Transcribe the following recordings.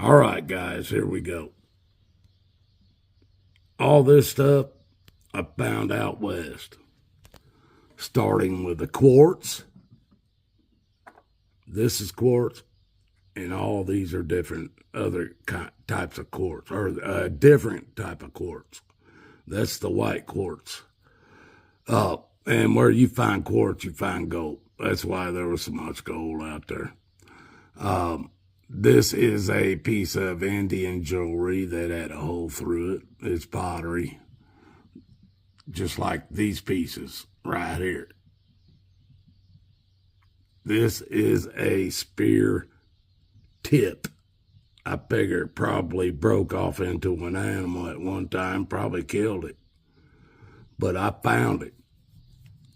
All right, guys, here we go. All this stuff I found out west, starting with the quartz. This is quartz, and all these are different other types of quartz, or a different type of quartz. That's the white quartz. And where you find quartz, you find gold. That's why there was so much gold out there. This is a piece of Indian jewelry that had a hole through it. It's pottery, just like these pieces right here. This is a spear tip. I figure it probably broke off into an animal at one time, probably killed it. But I found it,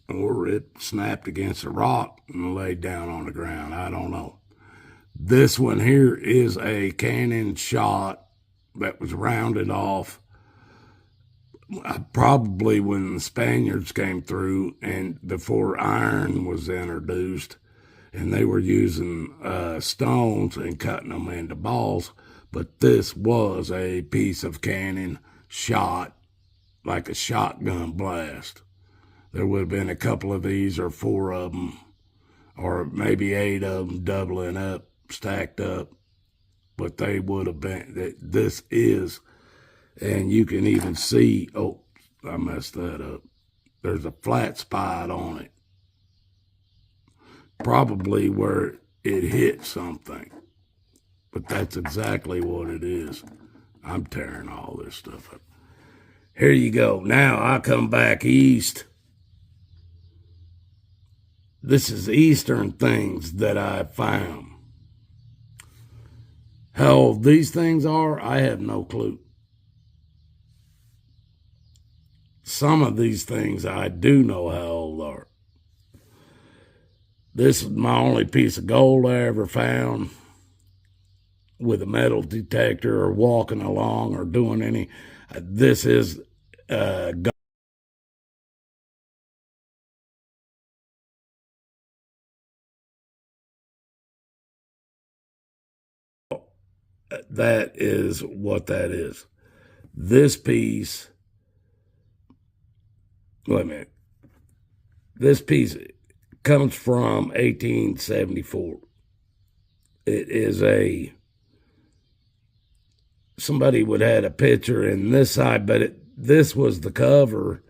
or it snapped against a rock and laid down on the ground. I don't know. This one here is a cannon shot that was rounded off probably when the Spaniards came through and before iron was introduced, and they were using stones and cutting them into balls. But this was a piece of cannon shot, like a shotgun blast. There would have been a couple of these, or 4 of them, or maybe 8 of them doubling up, stacked up. But they would have been, this is, and you can even see, oh, I messed that up. There's a flat spot on it. Probably where it hit something. But that's exactly what it is. I'm tearing all this stuff up. Here you go. Now I come back east. This is eastern things that I found. How old these things are, I have no clue. Some of these things I do know how old they are. This is my only piece of gold I ever found with a metal detector or walking along or doing any. This is gold. That is what that is. This piece, wait a minute. This piece comes from 1874. It is somebody would have had a picture in this side, but this was the cover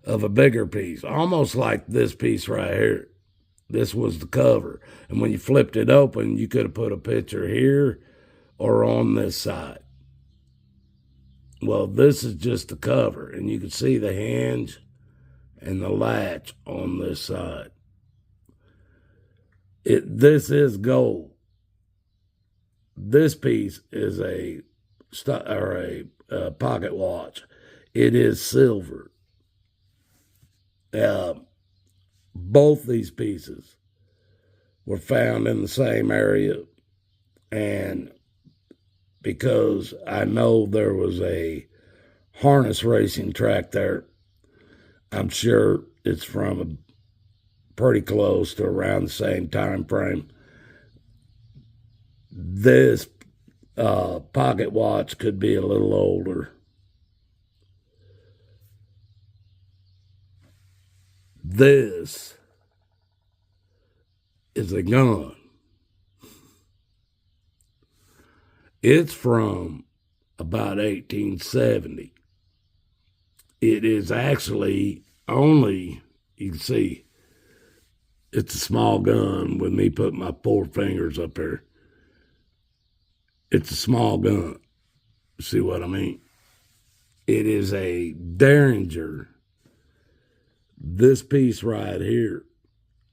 of a bigger piece, almost like this piece right here. This was the cover. And when you flipped it open, you could have put a picture here or on this side. Well, this is just the cover, and you can see the hinge and the latch on this side. This is gold. This piece is a pocket watch. It is silver. Both these pieces were found in the same area, and because I know there was a harness racing track there, I'm sure it's from pretty close to around the same time frame. This pocket watch could be a little older. This is a gun. It's from about 1870. It is actually only, you can see, it's a small gun with me putting my 4 fingers up here. It's a small gun. See what I mean? It is a Derringer. This piece right here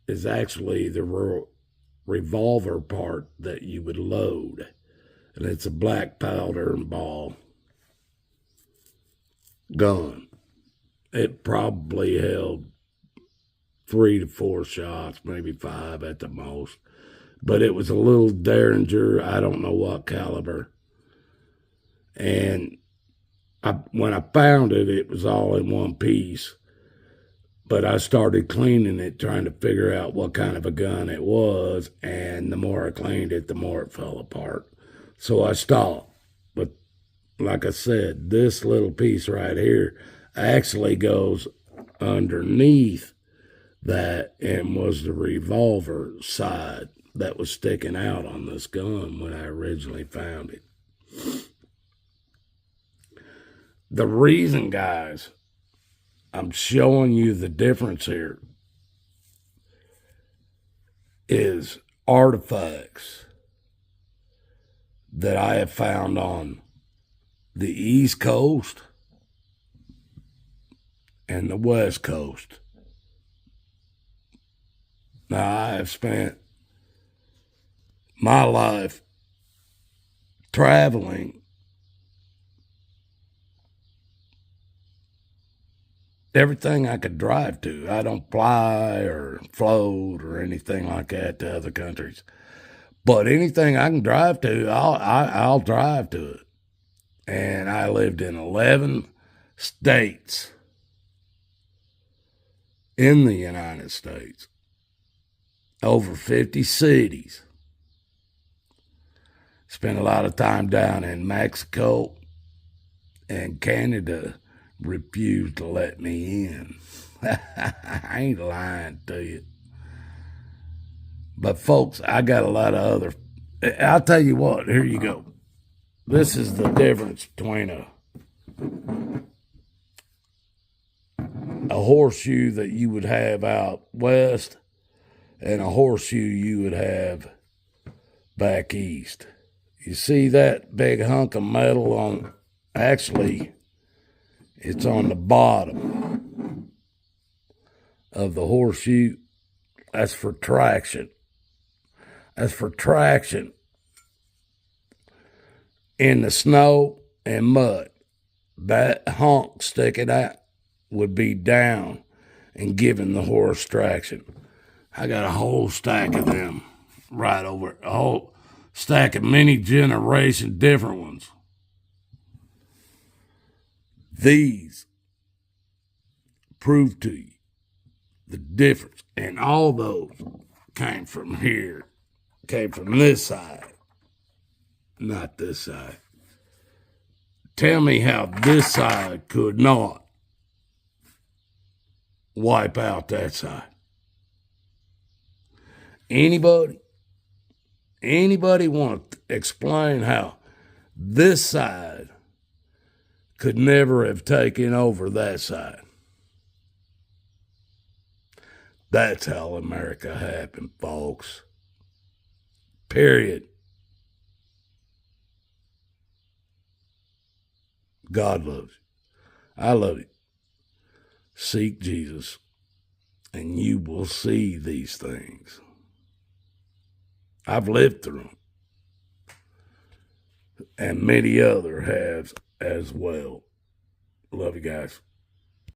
is actually the revolver part that you would load. And it's a black powder and ball gun. It probably held 3 to 4 shots, maybe 5 at the most. But it was a little Derringer, I don't know what caliber. And when I found it, it was all in one piece. But I started cleaning it, trying to figure out what kind of a gun it was. And the more I cleaned it, the more it fell apart. So I stopped. But like I said, this little piece right here actually goes underneath that and was the revolver side that was sticking out on this gun when I originally found it. The reason, guys, I'm showing you the difference here is artifacts that I have found on the East Coast and the West Coast. Now, I have spent my life traveling everything I could drive to. I don't fly or float or anything like that to other countries. But anything I can drive to, I'll drive to it. And I lived in 11 states in the United States, over 50 cities. Spent a lot of time down in Mexico, and Canada refused to let me in. I ain't lying to you. But folks, I got a lot of other. I'll tell you what, here you go. This is the difference between a horseshoe that you would have out west and a horseshoe you would have back east. You see that big hunk of metal on, actually, it's on the bottom of the horseshoe. That's for traction. That's for traction in the snow and mud. That hunk sticking out would be down and giving the horse traction. I got a whole stack of them right over it. A whole stack of many generation different ones. These prove to you the difference. And all those came from here, came from this side, not this side. Tell me how this side could not wipe out that side. Anybody want to explain how this side could never have taken over that side? That's how America happened, folks. Period. God loves you. I love you. Seek Jesus, and you will see these things. I've lived through them, and many other have as well. Love you guys.